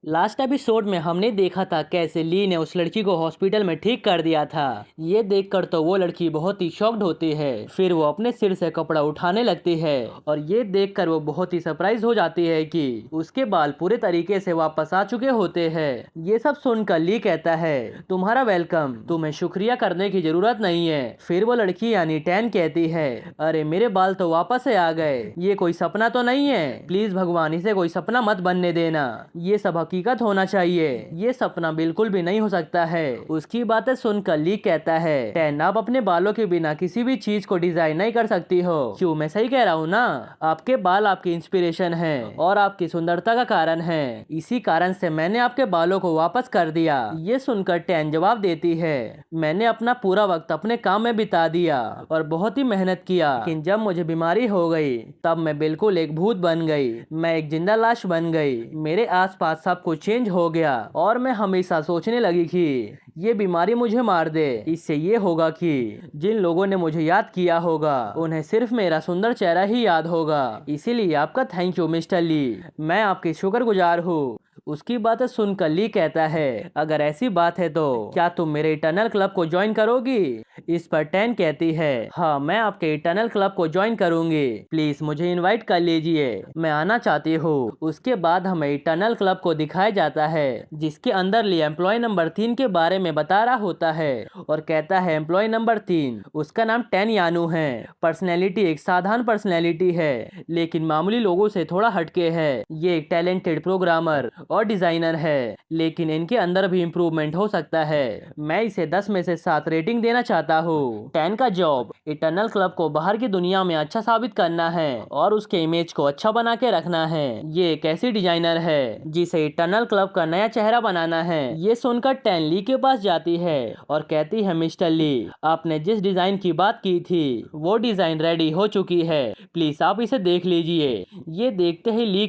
Last episode में हमने देखा था कैसे ली ने उस लड़की को हॉस्पिटल में ठीक कर दिया था। ये देखकर तो वो लड़की बहुत ही शॉक्ड होती है। फिर वो अपने सिर से कपड़ा उठाने लगती है और ये देखकर वो बहुत ही सरप्राइज हो जाती है कि उसके बाल पूरे तरीके से वापस आ चुके होते हैं। ये सब सुनकर ली कहता है, तुम्हारा वेलकम, तुम्हें शुक्रिया करने की जरूरत नहीं है। फिर वो लड़की यानी टैन कहती है, अरे मेरे बाल तो वापस से आ गए, ये कोई सपना तो नहीं है, प्लीज भगवान इसे कोई सपना मत बनने देना, ये सब हकीकत होना चाहिए, ये सपना बिल्कुल भी नहीं हो सकता है। उसकी बातें सुनकर ली कहता है, टैन आप अपने बालों के बिना किसी भी चीज को डिजाइन नहीं कर सकती हो। क्यों, मैं सही कह रहा हूँ ना? आपके बाल आपकी इंस्पिरेशन है और आपकी सुंदरता का कारण है, इसी कारण से मैंने आपके बालों को वापस कर दिया। ये सुनकर टैन जवाब देती है, मैंने अपना पूरा वक्त अपने काम में बिता दिया और बहुत ही मेहनत किया, लेकिन जब मुझे बीमारी हो गई तब मैं बिल्कुल एक भूत बन गई, मैं एक जिंदा लाश बन गई, मेरे आसपास सब कुछ चेंज हो गया और मैं हमेशा सोचने लगी कि ये बीमारी मुझे मार दे। इससे ये होगा कि जिन लोगों ने मुझे याद किया होगा उन्हें सिर्फ मेरा सुंदर चेहरा ही याद होगा। इसीलिए आपका थैंक यू मिस्टर ली, मैं आपकी शुक्रगुजार हूँ। उसकी बातें सुनकर ली कहता है, अगर ऐसी बात है तो क्या तुम मेरे इटर्नल क्लब को ज्वाइन करोगी? इस पर टैन कहती है, हाँ मैं आपके इटर्नल क्लब को ज्वाइन करूंगी, प्लीज मुझे इनवाइट कर लीजिए, मैं आना चाहती हूँ। उसके बाद हमें इटर्नल क्लब को दिखाया जाता है जिसके अंदर ली एम्प्लॉय नंबर 3 के बारे में बता रहा होता है और कहता है, एम्प्लॉय नंबर 3, उसका नाम टैन यानू है, पर्सनैलिटी एक साधारण पर्सनैलिटी है लेकिन मामूली लोगों से थोड़ा हटके है। ये एक टैलेंटेड प्रोग्रामर और डिजाइनर है लेकिन इनके अंदर भी इम्प्रूवमेंट हो सकता है। मैं इसे 10 में से 7 रेटिंग देना चाहता हूँ। टैन का जॉब इटर्नल क्लब को बाहर की दुनिया में अच्छा साबित करना है और उसके इमेज को अच्छा बना के रखना है। ये एक ऐसी डिजाइनर है जिसे इटर्नल क्लब का नया चेहरा बनाना है। ये सुनकर टैन ली के पास जाती है और कहती है, मिस्टर ली, आपने जिस डिजाइन की बात की थी वो डिजाइन रेडी हो चुकी है, प्लीज आप इसे देख लीजिए। ये देखते ही ली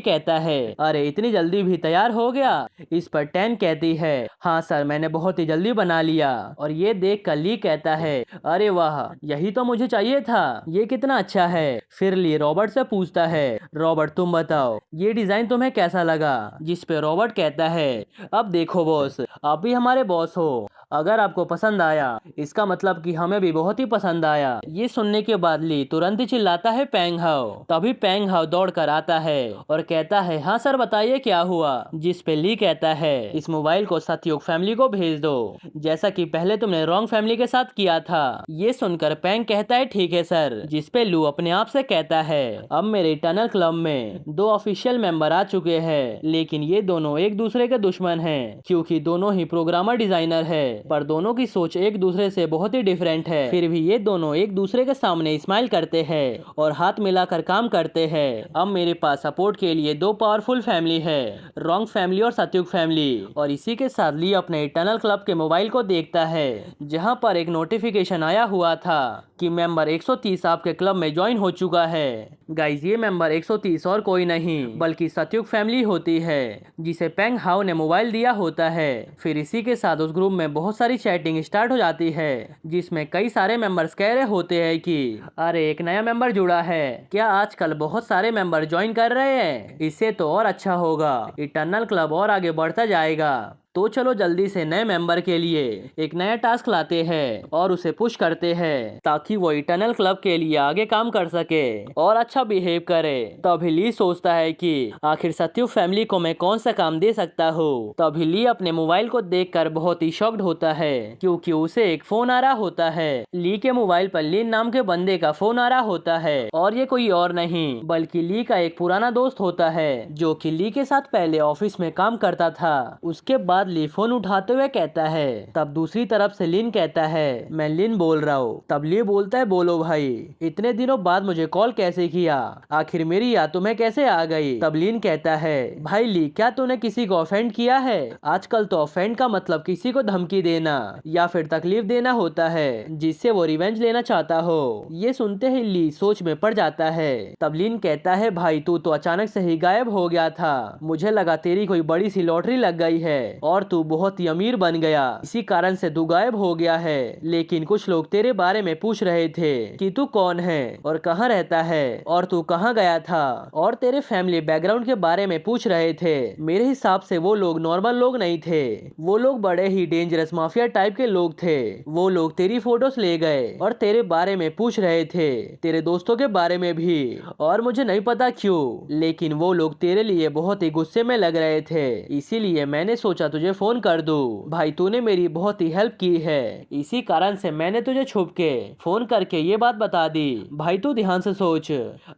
कहता है, अरे इतनी जल्दी भी तैयार हो गया? इस पर टैन कहती है, हाँ सर, मैंने बहुत ही जल्दी बना लिया। और ये देख कर ली कहता है, अरे वाह, यही तो मुझे चाहिए था, ये कितना अच्छा है। फिर ली रॉबर्ट से पूछता है, रॉबर्ट तुम बताओ ये डिजाइन तुम्हें कैसा लगा? जिस पे रॉबर्ट कहता है, अब देखो बॉस, आप भी हमारे बॉस हो, अगर आपको पसंद आया इसका मतलब कि हमें भी बहुत ही पसंद आया। ये सुनने के बाद ली तुरंत ही चिल्लाता है, पेंग हाओ। तभी पेंग हाओ दौड़ कर आता है और कहता है, हाँ सर बताइए क्या हुआ? जिस पे ली कहता है, इस मोबाइल को सतयुग फैमिली को भेज दो जैसा कि पहले तुमने रॉन्ग फैमिली के साथ किया था। ये सुनकर पेंग कहता है, ठीक है सर। जिस पे लू अपने आप से कहता है, अब मेरे टनल क्लब में 2 ऑफिशियल मेंबर आ चुके हैं लेकिन ये दोनों एक दूसरे के दुश्मन हैं क्योंकि दोनों ही प्रोग्रामर डिजाइनर है, पर दोनों की सोच एक दूसरे से बहुत ही डिफरेंट है। फिर भी ये दोनों एक दूसरे के सामने स्माइल करते हैं और हाथ मिलाकर काम करते हैं। अब मेरे पास सपोर्ट के लिए 2 पावरफुल फैमिली है, रॉन्ग फैमिली और सतयुग फैमिली। और इसी के साथ ली अपने इटर्नल क्लब के मोबाइल को देखता है जहां पर एक नोटिफिकेशन आया हुआ था कि मेंबर 130 आपके क्लब में ज्वाइन हो चुका है। गाइस, ये मेंबर 130 और कोई नहीं बल्कि सतयुग फैमिली होती है जिसे पेंग हाओ ने मोबाइल दिया होता है। फिर इसी के साथ उस ग्रुप में बहुत सारी चैटिंग स्टार्ट हो जाती है जिसमें कई सारे मेंबर्स कह रहे होते हैं कि अरे एक नया मेंबर जुड़ा है, क्या आजकल बहुत सारे मेंबर ज्वाइन कर रहे हैं? इससे तो और अच्छा होगा, इटर्नल क्लब और आगे बढ़ता जाएगा। तो चलो जल्दी से नए मेंबर के लिए एक नया टास्क लाते हैं और उसे पुश करते हैं ताकि वो इटर्नल क्लब के लिए आगे काम कर सके और अच्छा बिहेव करे। तभी ली सोचता है कि आखिर सत्यु फैमिली को मैं कौन सा काम दे सकता हूँ। तभी ली अपने मोबाइल को देखकर बहुत ही शॉक्ड होता है क्योंकि उसे एक फोन आ रहा होता है। ली के मोबाइल पर लिन नाम के बंदे का फोन आ रहा होता है और ये कोई और नहीं बल्कि ली का एक पुराना दोस्त होता है जो कि ली के साथ पहले ऑफिस में काम करता था। उसके बाद ली फोन उठाते हुए कहता है, तब दूसरी तरफ से लिन कहता है, मैं लिन बोल रहा हूँ। तब ली बोलता है, बोलो भाई, इतने दिनों बाद मुझे कॉल कैसे किया? आखिर मेरी याद तुम्हें कैसे आ गई? तब लिन कहता है, भाई ली, क्या तूने किसी को ऑफेंड किया है? आजकल तो ऑफेंड का मतलब किसी को धमकी देना या फिर तकलीफ देना होता है जिससे वो रिवेंज लेना चाहता हो। ये सुनते ही ली सोच में पड़ जाता है। तब लिन कहता है, भाई तू तो अचानक से ही गायब हो गया था, मुझे लगा तेरी कोई बड़ी सी लॉटरी लग गई है और तू बहुत ही अमीर बन गया, इसी कारण से तू गायब हो गया है। लेकिन कुछ लोग तेरे बारे में पूछ रहे थे कि तू कौन है और कहाँ रहता है और तू कहाँ गया था, और तेरे फैमिली बैकग्राउंड के बारे में पूछ रहे थे। मेरे हिसाब से वो लोग नॉर्मल लोग नहीं थे, वो लोग बड़े ही डेंजरस माफिया टाइप के लोग थे। वो लोग तेरी फोटोज ले गए और तेरे बारे में पूछ रहे थे, तेरे दोस्तों के बारे में भी, और मुझे नहीं पता क्यों, लेकिन वो लोग तेरे लिए बहुत ही गुस्से में लग रहे थे। इसीलिए मैंने सोचा तुझे फोन कर दूं। भाई तूने मेरी बहुत ही हेल्प की है, इसी कारण से मैंने तुझे छुप के फोन करके ये बात बता दी। भाई तू ध्यान से सोच,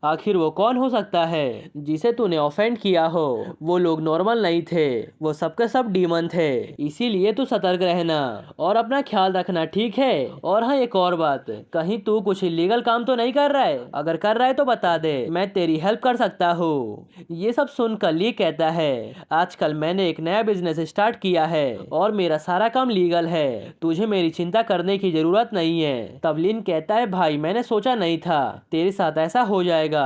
आखिर वो कौन हो सकता है जिसे तूने ऑफेंड किया हो। वो लोग नॉर्मल नहीं थे, वो सबके सब डीमन थे। इसीलिए तू सतर्क रहना और अपना ख्याल रखना, ठीक है। और हाँ, एक और बात, कहीं तू कुछ इलीगल काम तो नहीं कर रहा है? अगर कर रहा है तो बता दे, मैं तेरी हेल्प कर सकता हूँ। ये सब सुनकर ली कहता है, आजकल मैंने एक नया बिजनेस स्टार्ट किया है और मेरा सारा काम लीगल है, तुझे मेरी चिंता करने की जरूरत नहीं है। तब लिन कहता है, भाई मैंने सोचा नहीं था तेरे साथ ऐसा हो जाएगा,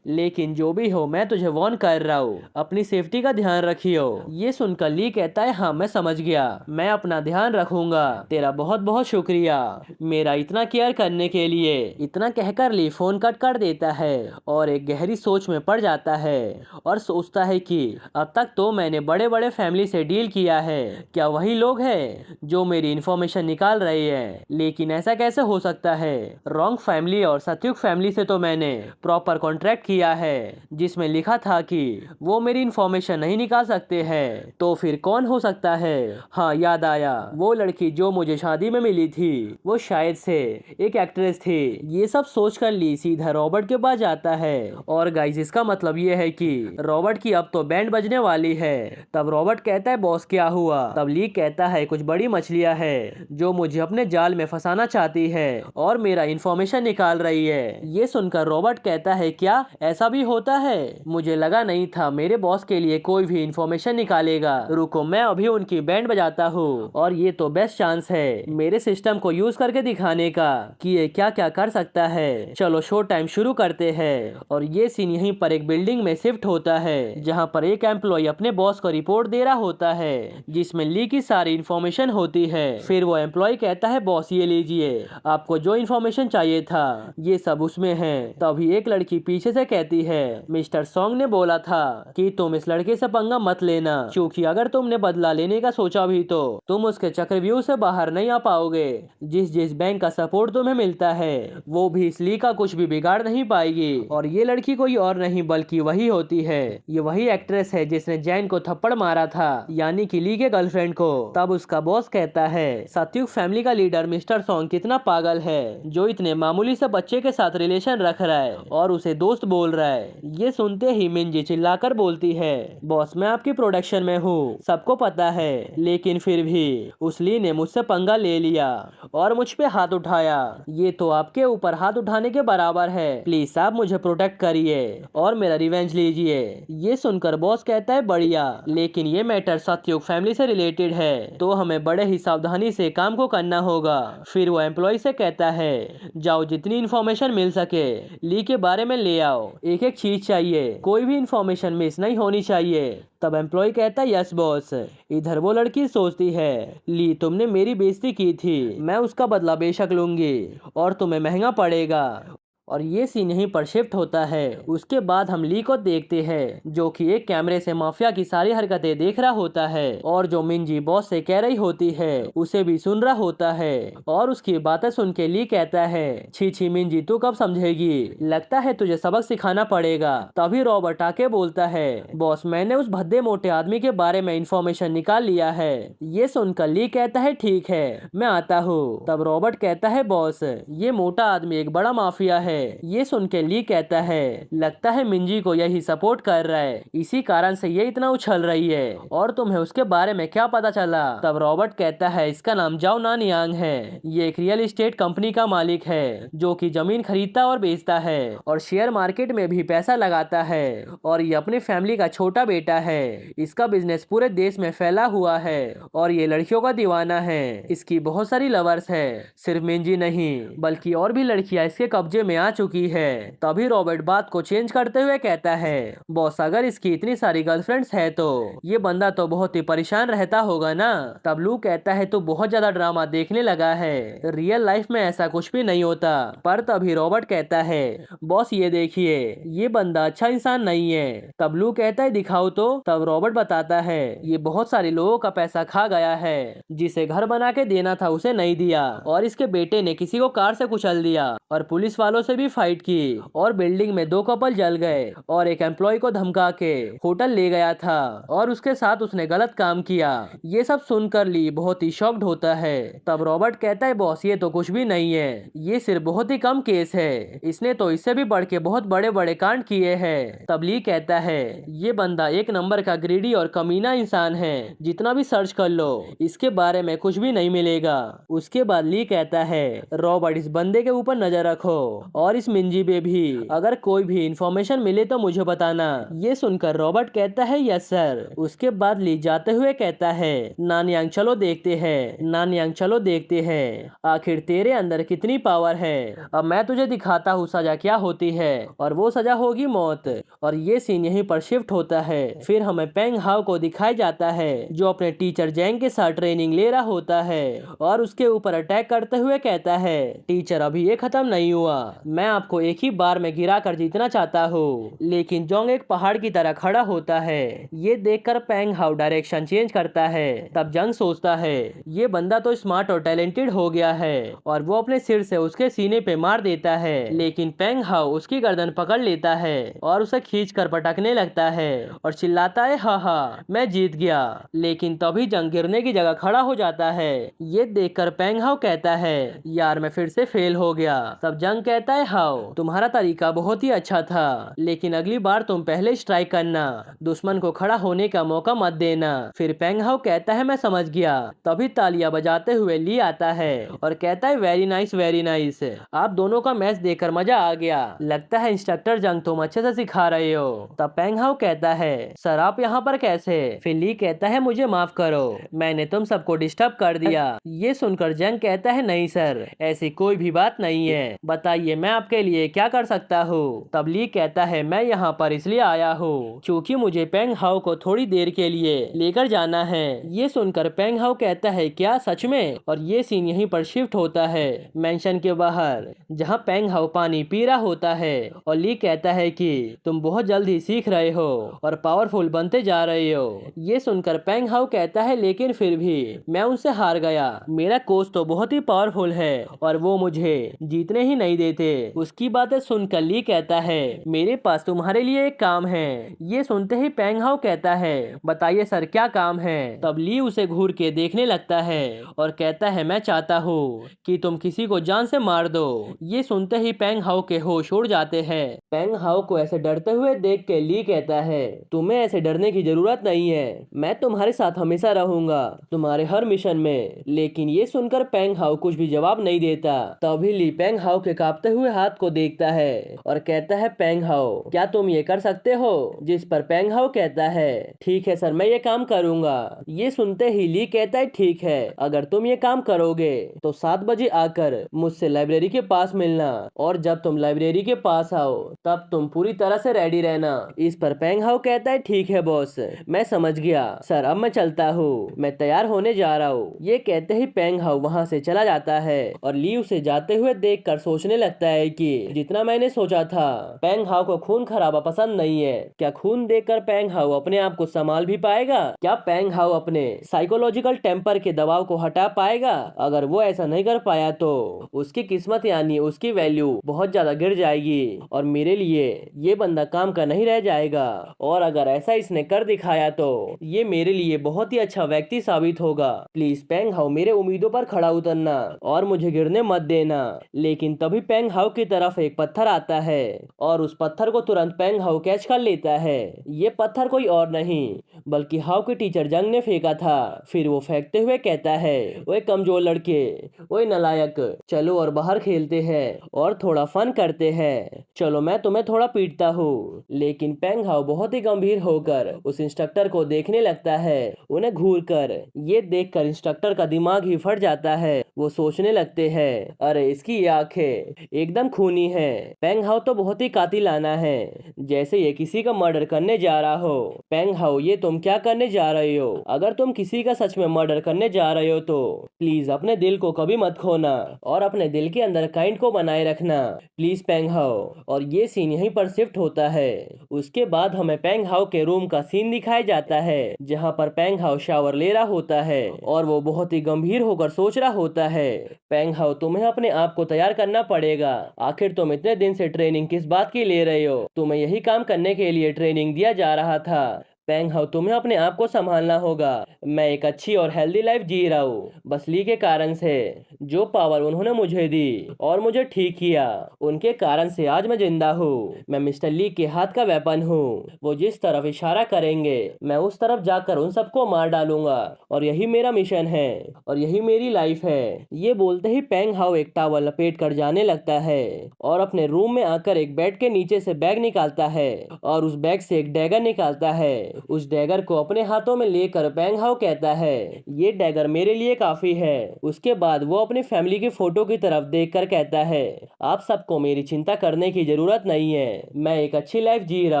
लेकिन जो भी हो मैं तुझे वार्न कर रहा हूँ, अपनी सेफ्टी का ध्यान रखियो। ये सुनकर ली कहता है, हाँ मैं समझ गया, मैं अपना ध्यान रखूंगा, तेरा बहुत बहुत शुक्रिया मेरा इतना केयर करने के लिए। इतना कहकर ली फोन कट कर देता है और एक गहरी सोच में पड़ जाता है और सोचता है कि अब तक तो मैंने बड़े बड़े फैमिली से डील किया है, क्या वही लोग हैं जो मेरी इंफॉर्मेशन निकाल रहे हैं? लेकिन ऐसा कैसे हो सकता है? रॉन्ग फैमिली और सत्युक फैमिली से तो मैंने प्रॉपर कॉन्ट्रैक्ट किया है जिसमें लिखा था कि वो मेरी इंफॉर्मेशन नहीं निकाल सकते हैं, तो फिर कौन हो सकता है? हाँ याद आया, वो लड़की जो मुझे शादी में मिली थी वो शायद से एक एक्ट्रेस थी। ये सब सोचकर ली सीधा रॉबर्ट के पास जाता है और गाइस इसका मतलब ये है कि रॉबर्ट की अब तो बैंड बजने वाली है। तब रॉबर्ट कहता है, बॉस क्या हुआ? तब ली कहता है, कुछ बड़ी मछलियां है जो मुझे अपने जाल में फंसाना चाहती है और मेरा इंफॉर्मेशन निकाल रही है। ये सुनकर रॉबर्ट कहता है, क्या ऐसा भी होता है? मुझे लगा नहीं था मेरे बॉस के लिए कोई भी इंफॉर्मेशन निकालेगा। रुको, मैं अभी उनकी बैंड बजाता हूँ और ये तो बेस्ट चांस है मेरे सिस्टम को यूज करके दिखाने का कि ये क्या क्या कर सकता है। चलो शो टाइम शुरू करते हैं। और ये सीन यहीं पर एक बिल्डिंग में शिफ्ट होता है जहाँ पर एक एम्प्लॉय अपने बॉस को रिपोर्ट दे रहा होता है जिसमें ली की सारी इंफॉर्मेशन होती है। फिर वो एम्प्लॉय कहता है, बॉस ये लीजिए, आपको जो इंफॉर्मेशन चाहिए था ये सब उसमें है। तभी एक लड़की पीछे से कहती है, मिस्टर सॉन्ग ने बोला था कि तुम इस लड़के से पंगा मत लेना, क्योंकि अगर तुमने बदला लेने का सोचा भी तो तुम उसके चक्रव्यूह से बाहर नहीं आ पाओगे। जिस जिस बैंक का सपोर्ट तुम्हें मिलता है वो भी इस ली का कुछ भी बिगाड़ नहीं पाएगी। और ये लड़की कोई और नहीं बल्कि वही होती है, ये वही एक्ट्रेस है जिसने जैन को थप्पड़ मारा था, यानी कि ली के गर्लफ्रेंड को। तब उसका बॉस कहता है, सत्युक फैमिली का लीडर मिस्टर सॉन्ग कितना पागल है जो इतने मामूली से बच्चे के साथ रिलेशन रख रहा है और उसे दोस्त बोल रहा है। ये सुनते ही मिंजी चिल्लाकर बोलती है, बॉस मैं आपकी प्रोडक्शन में हूँ, सबको पता है, लेकिन फिर भी उस ली ने मुझसे पंगा ले लिया और मुझ पे हाथ उठाया। ये तो आपके ऊपर हाथ उठाने के बराबर है, प्लीज आप मुझे प्रोटेक्ट करिए और मेरा रिवेंज लीजिए। ये सुनकर बॉस कहता है, बढ़िया, लेकिन ये मैटर सत्युक फैमिली से रिलेटेड है तो हमें बड़े ही सावधानी से काम को करना होगा। फिर वो एम्प्लॉय से कहता है, जाओ जितनी इंफॉर्मेशन मिल सके ली के बारे में ले आओ, एक एक चीज चाहिए, कोई भी इंफॉर्मेशन मिस नहीं होनी चाहिए। तब एम्प्लॉय कहता है, यस बॉस। इधर वो लड़की सोचती है, ली तुमने मेरी बेइज्जती की थी, मैं उसका बदला बेशक लूंगी और तुम्हें महंगा पड़ेगा। और ये सीन यहीं पर शिफ्ट होता है। उसके बाद हम ली को देखते हैं जो कि एक कैमरे से माफिया की सारी हरकतें देख रहा होता है और जो मिंजी बॉस से कह रही होती है उसे भी सुन रहा होता है। और उसकी बातें सुन के ली कहता है, छी छी मिंजी तू कब समझेगी, लगता है तुझे सबक सिखाना पड़ेगा। तभी रॉबर्ट आके बोलता है, बॉस मैंने उस भद्दे मोटे आदमी के बारे में इंफॉर्मेशन निकाल लिया है। ये सुनकर ली कहता है, ठीक है मैं आता हूँ। तब रॉबर्ट कहता है, बॉस ये मोटा आदमी एक बड़ा माफिया है। ये सुन के ली कहता है, लगता है मिंजी को यही सपोर्ट कर रहा है, इसी कारण से ये इतना उछल रही है। और तुम्हें उसके बारे में क्या पता चला? तब रॉबर्ट कहता है, इसका नाम जाओ नानियांग है, ये एक रियल एस्टेट कंपनी का मालिक है जो कि जमीन खरीदता और बेचता है और शेयर मार्केट में भी पैसा लगाता है। और ये अपनी फैमिली का छोटा बेटा है, इसका बिजनेस पूरे देश में फैला हुआ है और ये लड़कियों का दीवाना है। इसकी बहुत सारी लवर्स है, सिर्फ मिंजी नहीं बल्कि और भी लड़कियां इसके कब्जे में आ चुकी है। तभी रॉबर्ट बात को चेंज करते हुए कहता है, बॉस अगर इसकी इतनी सारी गर्लफ्रेंड्स है तो ये बंदा तो बहुत ही परेशान रहता होगा ना। तब लू कहता है तू बहुत ज्यादा ड्रामा देखने लगा है, रियल लाइफ में ऐसा कुछ भी नहीं होता। पर तभी रॉबर्ट कहता है, बॉस ये देखिए ये बंदा अच्छा इंसान नहीं है। तब लू कहता है दिखाओ तो। तब रॉबर्ट बताता है ये बहुत सारे लोगों का पैसा खा गया है, जिसे घर बना के देना था उसे नहीं दिया, और इसके बेटे ने किसी को कार से कुचल दिया और पुलिस वालों से भी फाइट की, और बिल्डिंग में 2 कपल जल गए, और एक एम्प्लॉय को धमका के होटल ले गया था, और उसके साथ उसने गलत काम किया। ये सब सुनकर ली बहुत ही शॉक्ड होता है। तब रॉबर्ट कहता है बॉस ये तो कुछ भी नहीं है, ये सिर्फ बहुत ही कम केस है, इसने तो इससे भी बढ़ के बहुत बड़े बड़े कांड किए हैं। तब ली कहता है ये बंदा एक नंबर का ग्रीडी और कमीना इंसान है, जितना भी सर्च कर लो इसके बारे में कुछ भी नहीं मिलेगा। उसके बाद ली कहता है रॉबर्ट इस बंदे के ऊपर नजर रखो, और इस मिंजी पे भी अगर कोई भी इंफॉर्मेशन मिले तो मुझे बताना। ये सुनकर रॉबर्ट कहता है यस सर। उसके बाद ली जाते हुए कहता है नानयांग चलो देखते हैं, नानयांग चलो देखते हैं आखिर तेरे अंदर कितनी पावर है। अब मैं तुझे दिखाता हूँ सजा क्या होती है, और वो सजा होगी मौत। और ये सीन यहीं पर शिफ्ट होता है। फिर हमें पेंग हाउ को दिखाया जाता है जो अपने टीचर जैंग के साथ ट्रेनिंग ले रहा होता है, और उसके ऊपर अटैक करते हुए कहता है टीचर अभी ये खत्म नहीं हुआ, मैं आपको एक ही बार में गिरा कर जीतना चाहता हूँ। लेकिन जोंग एक पहाड़ की तरह खड़ा होता है। ये देखकर पेंग हाउ डायरेक्शन चेंज करता है। तब जंग सोचता है ये बंदा तो स्मार्ट और टैलेंटेड हो गया है, और वो अपने सिर से उसके सीने पे मार देता है। लेकिन पेंग हाउ उसकी गर्दन पकड़ लेता है और उसे खींच कर पटकने लगता है और चिल्लाता है हा हा मैं जीत गया। लेकिन तभी जंग गिरने की जगह खड़ा हो जाता है। ये देखकर पेंग हाउ कहता है यार मैं फिर से फेल हो गया। तब जंग कहता है हाउ तुम्हारा तरीका बहुत ही अच्छा था, लेकिन अगली बार तुम पहले स्ट्राइक करना, दुश्मन को खड़ा होने का मौका मत देना। फिर पेंग हाउ कहता है मैं समझ गया। तभी तालियां बजाते हुए ली आता है और कहता है वेरी नाइस वेरी नाइस, आप दोनों का मैच देखकर मजा आ गया, लगता है इंस्ट्रक्टर जंग तुम अच्छे से सिखा रहे हो। तब पेंग हाउ कहता है सर आप यहाँ पर कैसे। फिर ली कहता है मुझे माफ करो, मैंने तुम सबको डिस्टर्ब कर दिया। ये सुनकर जंग कहता है नहीं सर ऐसी कोई भी बात नहीं है, बताइए मैं आपके लिए क्या कर सकता हूँ। तब ली कहता है मैं यहाँ पर इसलिए आया हूँ क्योंकि मुझे पेंग हाउ को थोड़ी देर के लिए लेकर जाना है। ये सुनकर पेंग हाउ कहता है क्या सच में। और ये सीन यहीं पर शिफ्ट होता है मेंशन के बाहर, जहाँ पेंग हाउ पानी पी रहा होता है, और ली कहता है कि तुम बहुत जल्दी सीख रहे हो और पावरफुल बनते जा रहे हो। ये सुनकर पेंग हाउ कहता है लेकिन फिर भी मैं उनसे हार गया, मेरा कोच तो बहुत ही पावरफुल है और वो मुझे जीतने ही नहीं देते। उसकी बातें सुनकर ली कहता है मेरे पास तुम्हारे लिए एक काम है। ये सुनते ही पेंग हाउ कहता है बताइए सर क्या काम है। तब ली उसे घूर के देखने लगता है और कहता है मैं चाहता हूँ कि तुम किसी को जान से मार दो। ये सुनते ही पेंग हाउ के होश उड़ जाते हैं। पेंग हाउ को ऐसे डरते हुए देख के ली कहता है तुम्हें ऐसे डरने की जरूरत नहीं है, मैं तुम्हारे साथ हमेशा रहूंगा तुम्हारे हर मिशन में। लेकिन ये सुनकर पेंग हाउ कुछ भी जवाब नहीं देता। तभी ली पेंग हाउ के कांपते हुए हाथ को देखता है और कहता है पेंग हाउ क्या तुम ये कर सकते हो। जिस पर पेंग हाउ कहता है ठीक है सर मैं ये काम करूंगा। ये सुनते ही ली कहता है ठीक है अगर तुम ये काम करोगे तो 7 बजे आकर मुझसे लाइब्रेरी के पास मिलना, और जब तुम लाइब्रेरी के पास आओ तब तुम पूरी तरह से रेडी रहना। इस पर पेंग हाउ कहता है ठीक है बॉस मैं समझ गया सर अब मैं चलता हूँ, मैं तैयार होने जा रहा हूँ। ये कहते ही पेंग हाउ वहाँ से चला जाता है और ली उसे जाते हुए देखकर सोचने लगता है कि जितना मैंने सोचा था पेंग हाउ को खून खराबा पसंद नहीं है। क्या खून देखकर पेंग हाउ अपने आप को संभाल भी पाएगा? क्या पेंग हाउ अपने साइकोलॉजिकल टेम्पर के दबाव को हटा पाएगा? अगर वो ऐसा नहीं कर पाया तो उसकी किस्मत यानी उसकी वैल्यू बहुत ज्यादा गिर जाएगी और मेरे लिए ये बंदा काम का नहीं रह जाएगा। और अगर ऐसा इसने कर दिखाया तो ये मेरे लिए बहुत ही अच्छा व्यक्ति साबित होगा। प्लीज पेंग हाउ मेरे उम्मीदों पर खड़ा उतरना और मुझे गिरने मत देना। लेकिन तभी पेंग हाउ की तरफ एक पत्थर आता है और उस पत्थर को तुरंत पेंग हाउ कैच कर लेता है। ये पत्थर कोई और नहीं बल्कि हाउ के टीचर जंग ने फेंका था। फिर वो फेंकते हुए कहता है ओए कमजोर लड़के, ओए नालायक, चलो और बाहर खेलते हैं और थोड़ा फन करते हैं, चलो मैं तुम्हें थोड़ा पीटता हूँ। लेकिन पेंग हाउ बहुत ही गंभीर होकर उस इंस्ट्रक्टर को देखने लगता है, उन्हें घूर कर। ये देखकर इंस्ट्रक्टर का दिमाग ही फट जाता है। वो सोचने लगते हैं अरे इसकी ये आंखें एकदम एकदम खूनी है। पेंग हाओ तो बहुत ही कातिलाना है, जैसे ये किसी का मर्डर करने जा रहा हो। पेंग हाओ, ये तुम क्या करने जा रहे हो? अगर तुम किसी का सच में मर्डर करने जा रहे हो तो प्लीज अपने दिल को कभी मत खोना और अपने दिल के अंदर काइंड को बनाए रखना, प्लीज पेंग हाओ। और ये सीन यहीं पर शिफ्ट होता है। उसके बाद हमें पेंग हाओ के रूम का सीन दिखाया जाता है, जहाँ पर पेंग हाओ शावर ले रहा होता है और वो बहुत ही गंभीर होकर सोच रहा होता है। पेंग हाओ, तुम्हें अपने आप को तैयार करना पड़ेगा। आखिर तुम इतने दिन से ट्रेनिंग किस बात की ले रहे हो? तुम्हें यही काम करने के लिए ट्रेनिंग दिया जा रहा था। पेंग हाओ, तुम्हें अपने आप को संभालना होगा। मैं एक अच्छी और हेल्दी लाइफ जी रहा हूँ, बस ली के कारण से। जो पावर उन्होंने मुझे दी और मुझे ठीक किया, उनके कारण से आज मैं जिंदा हूँ। मैं मिस्टर ली के हाथ का वेपन हूँ। वो जिस तरफ इशारा करेंगे मैं उस तरफ जाकर उन सबको मार डालूंगा, और यही मेरा मिशन है और यही मेरी लाइफ है। ये बोलते ही पेंग हाओ एक टॉवल लपेट कर जाने लगता है और अपने रूम में आकर एक बेड के नीचे से बैग निकालता है और उस बैग से एक डैगर निकालता है। उस डैगर को अपने हाथों में लेकर पेंग हाओ कहता है, ये डैगर मेरे लिए काफी है। उसके बाद वो अपनी फैमिली की फोटो की तरफ देखकर कहता है, आप सबको मेरी चिंता करने की जरूरत नहीं है, मैं एक अच्छी लाइफ जी रहा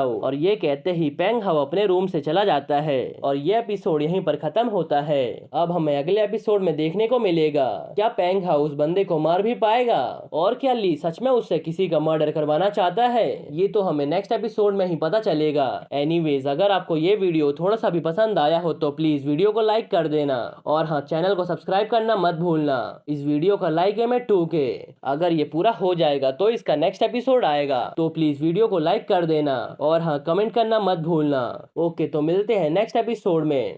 हूँ। और ये कहते ही पेंग हाओ अपने रूम से चला जाता है और ये एपिसोड यहीं पर खत्म होता है। अब हमें अगले एपिसोड में देखने को मिलेगा, क्या पेंग हाओ उस बंदे को मार भी पाएगा और क्या ली सच में उससे किसी का मर्डर करवाना चाहता है? ये तो हमें नेक्स्ट एपिसोड में ही पता चलेगा। एनीवेज, अगर आपको ये वीडियो थोड़ा सा भी पसंद आया हो तो प्लीज वीडियो को लाइक कर देना और हाँ, चैनल को सब्सक्राइब करना मत भूलना। इस वीडियो का लाइक है मैं 2K। अगर ये पूरा हो जाएगा तो इसका नेक्स्ट एपिसोड आएगा, तो प्लीज वीडियो को लाइक कर देना और हाँ, कमेंट करना मत भूलना। ओके, तो मिलते हैं नेक्स्ट एपिसोड में।